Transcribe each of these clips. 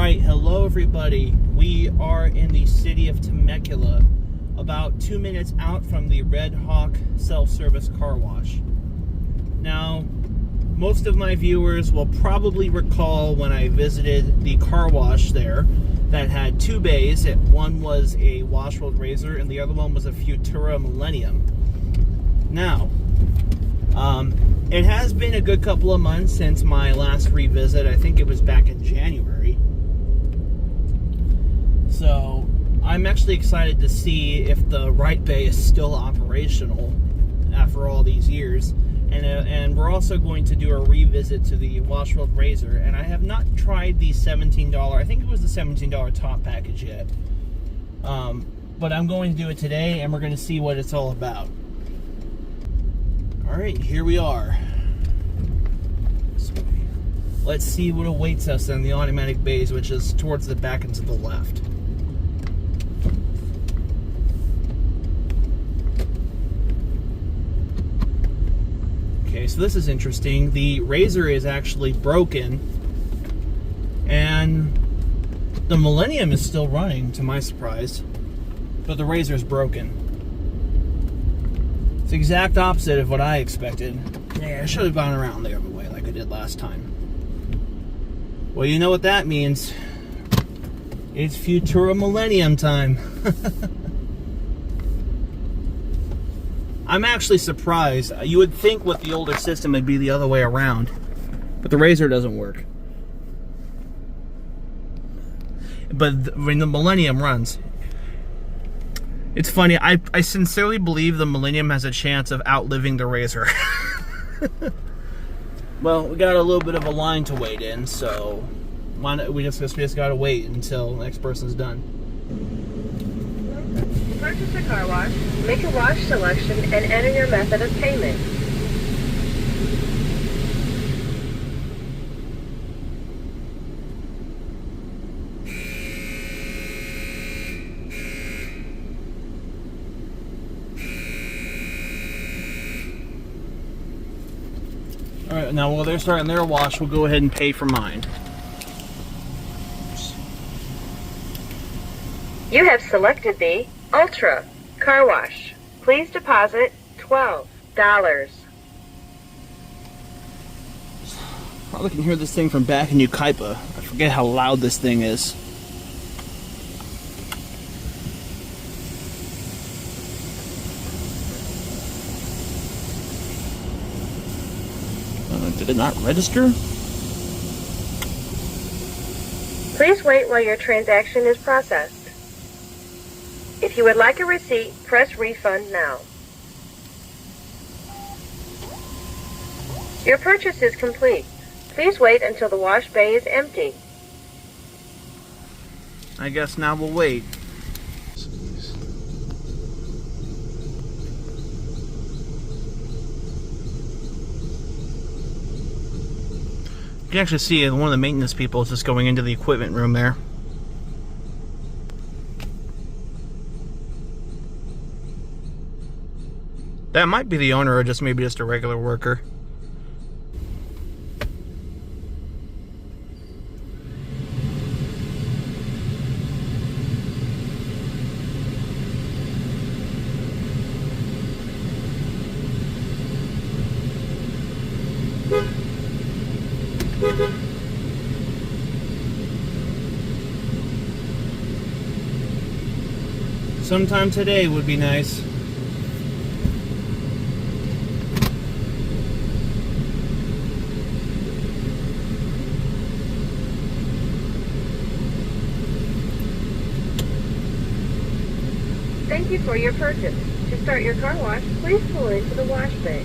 Alright, hello everybody. We are in the city of Temecula, about 2 minutes out from the Red Hawk self-service car wash. Now, most of my viewers will probably recall when I visited the car wash there that had two bays. One was a Wash World Razor and the other one was a Futura Millennium. Now, it has been a good couple of months since my last revisit. I think it was back in January. So, I'm actually excited to see if the right bay is still operational after all these years. And we're also going to do a revisit to the Wash World Razor. And I have not tried the $17, I think it was the $17 top package yet. But I'm going to do it today and we're going to see what it's all about. Alright, here we are. So, let's see what awaits us in the automatic bays, which is towards the back and to the left. Okay, so this is interesting. The Razor is actually broken, and the Millennium is still running, to my surprise, but the Razor is broken. It's the exact opposite of what I expected. Yeah, I should have gone around the other way like I did last time. Well, you know what that means. It's Futura Millennium time. I'm actually surprised. You would think with the older system it'd be the other way around, but the Razor doesn't work. But when the Millennium runs, it's funny. I sincerely believe the Millennium has a chance of outliving the Razor. Well, we got a little bit of a line to wait in, so we just gotta wait until the next person's done. Purchase a car wash, make a wash selection, and enter your method of payment. Alright, now while they're starting their wash, we'll go ahead and pay for mine. You have selected the Ultra Car Wash. Please deposit $12. Probably can hear this thing from back in Ukaipa. I forget how loud this thing is. Did it not register? Please wait while your transaction is processed. If you would like a receipt, press refund now. Your purchase is complete. Please wait until the wash bay is empty. I guess now we'll wait. You can actually see one of the maintenance people is just going into the equipment room there. That might be the owner or maybe just a regular worker. Sometime today would be nice. Thank you for your purchase. To start your car wash, please pull into the wash bay.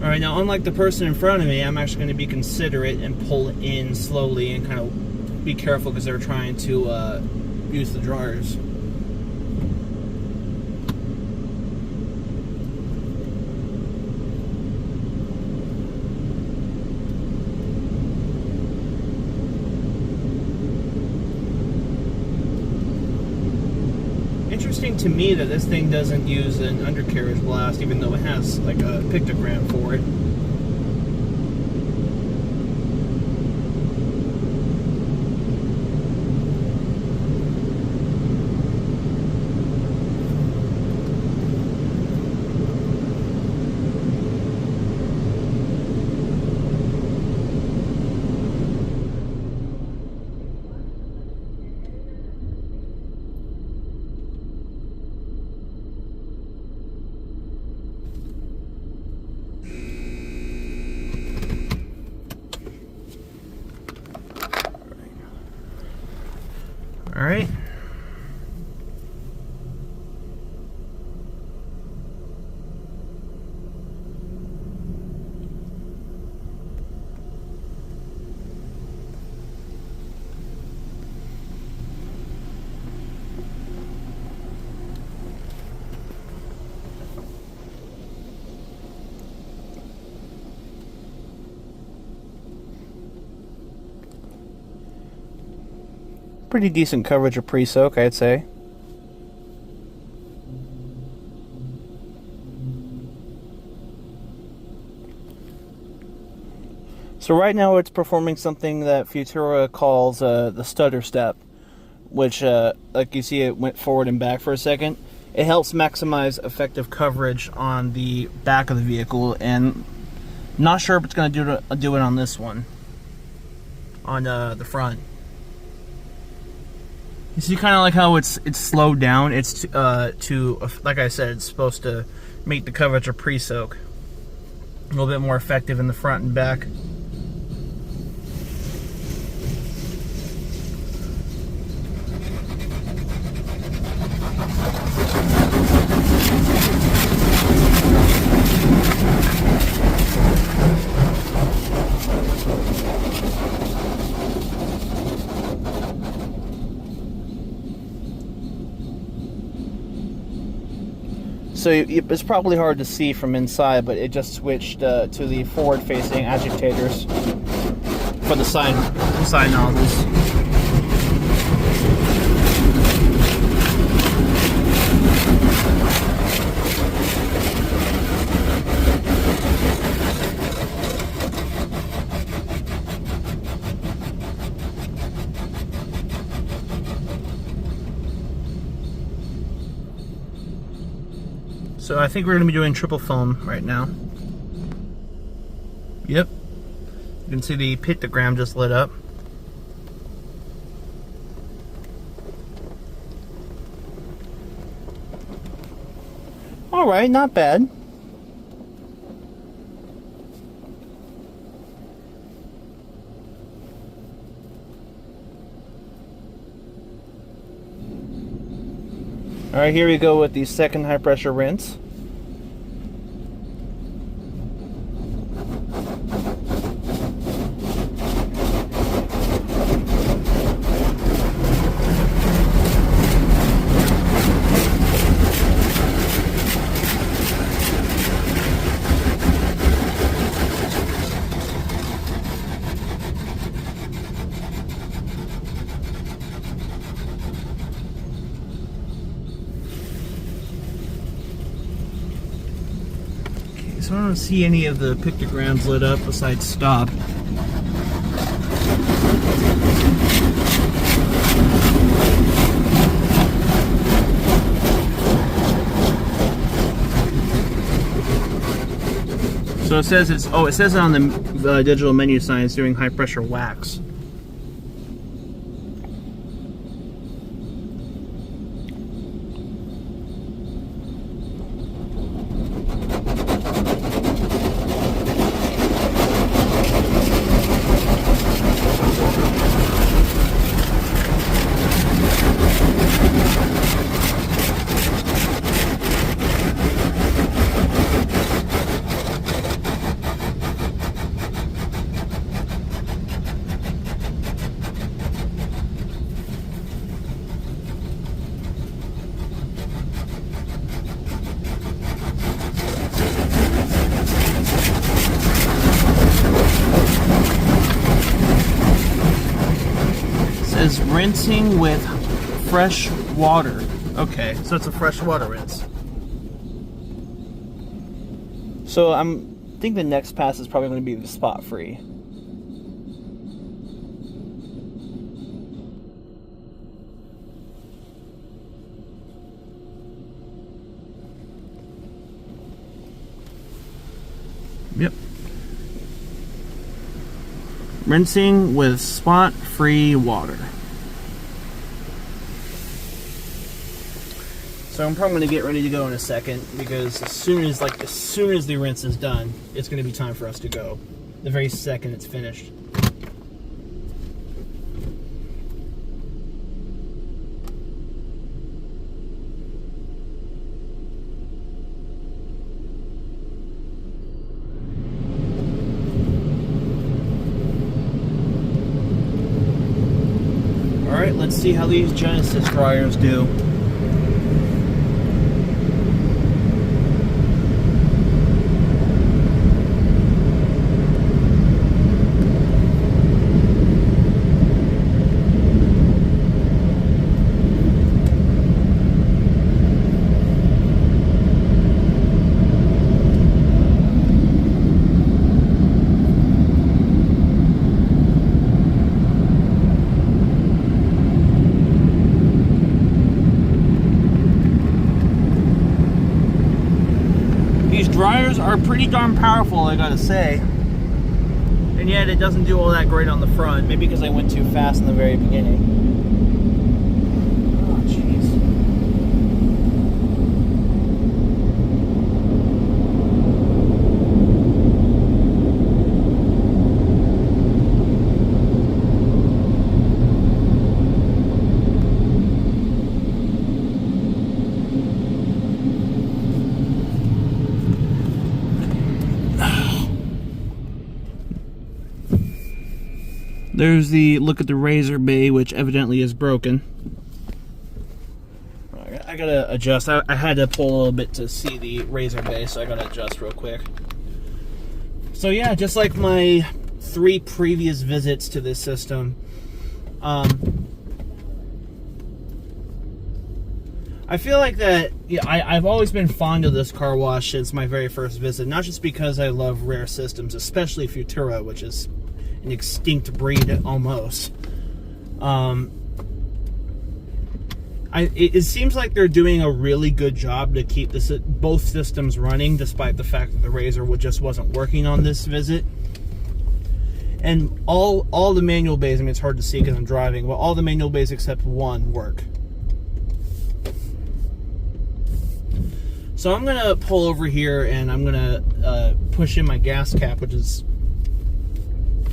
Alright, now unlike the person in front of me, I'm actually going to be considerate and pull in slowly and kind of be careful because they're trying to use the dryers. Interesting to me that this thing doesn't use an undercarriage blast, even though it has like a pictogram for it. All right. Pretty decent coverage of pre-soak, I'd say. So right now it's performing something that Futura calls the stutter step, which, like you see, it went forward and back for a second. It helps maximize effective coverage on the back of the vehicle, and not sure if it's going to do it on this one, on the front. You see kind of like how it's slowed down. It's to like I said, it's supposed to make the coverage of pre-soak a little bit more effective in the front and back. So it's probably hard to see from inside, but it just switched to the forward-facing agitators for the side nozzles. So I think we're going to be doing triple foam right now. Yep. You can see the pictogram just lit up. Alright, not bad. Alright, here we go with the second high pressure rinse. So I don't see any of the pictograms lit up besides stop. So it says it says it on the digital menu sign it's doing high pressure wax. Is rinsing with fresh water. Okay, so it's a fresh water rinse. So I think the next pass is probably going to be the spot free. Yep. Rinsing with spot-free water. So I'm probably going to get ready to go in a second because as soon as the rinse is done, it's going to be time for us to go. The very second it's finished. Alright, let's see how these Genesis dryers do. Dryers are pretty darn powerful, I gotta say. And yet it doesn't do all that great on the front. Maybe because I went too fast in the very beginning. Oh, jeez. There's the look at the razor bay, which evidently is broken. I gotta adjust. I had to pull a little bit to see the razor bay, so I gotta adjust real quick. So yeah, just like my 3 previous visits to this system, I feel like that, yeah, I've always been fond of this car wash since my very first visit, not just because I love rare systems, especially Futura, which is an extinct breed almost. It seems like they're doing a really good job to keep both systems running, despite the fact that the razor just wasn't working on this visit. And all the manual bays, I mean, it's hard to see because I'm driving, but all the manual bays except one work. So I'm gonna pull over here and I'm gonna push in my gas cap, which is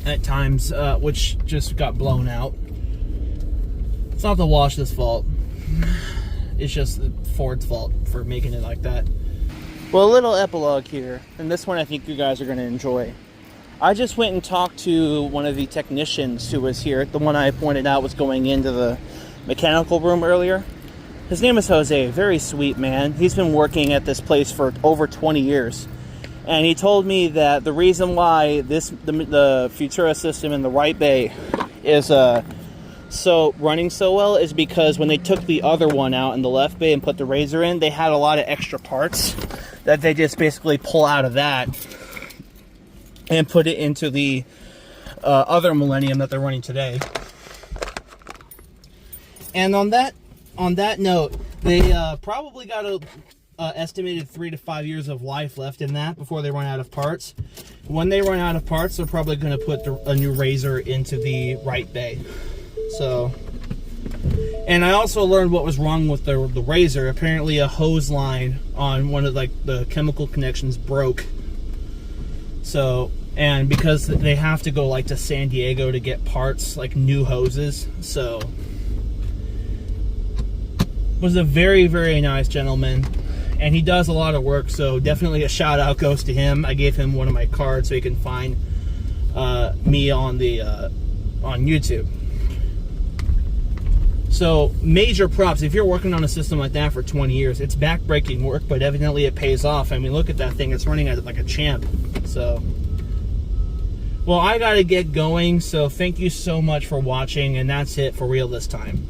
at times, which just got blown out. It's not the wash's fault. It's just Ford's fault for making it like that. Well, a little epilogue here, and this one I think you guys are going to enjoy. I just went and talked to one of the technicians who was here, the one I pointed out was going into the mechanical room earlier. His name is Jose, very sweet man. He's been working at this place for over 20 years. And he told me that the reason why the Futura system in the right bay is running so well is because when they took the other one out in the left bay and put the razor in, they had a lot of extra parts that they just basically pull out of that and put it into the other Millennium that they're running today. And on that note, they probably got a estimated 3 to 5 years of life left in that before they run out of parts. When they run out of parts, they're probably going to put a new razor into the right bay. So, and I also learned what was wrong with the razor. Apparently a hose line on one of the chemical connections broke. So, and because they have to go to San Diego to get parts, new hoses. So, was a very, very nice gentleman. And he does a lot of work, so definitely a shout out goes to him. I gave him one of my cards so he can find me on YouTube. So major props. If you're working on a system like that for 20 years, it's backbreaking work, but evidently it pays off. I mean, look at that thing. It's running at it like a champ. So, well, I gotta get going. So thank you so much for watching, and that's it for real this time.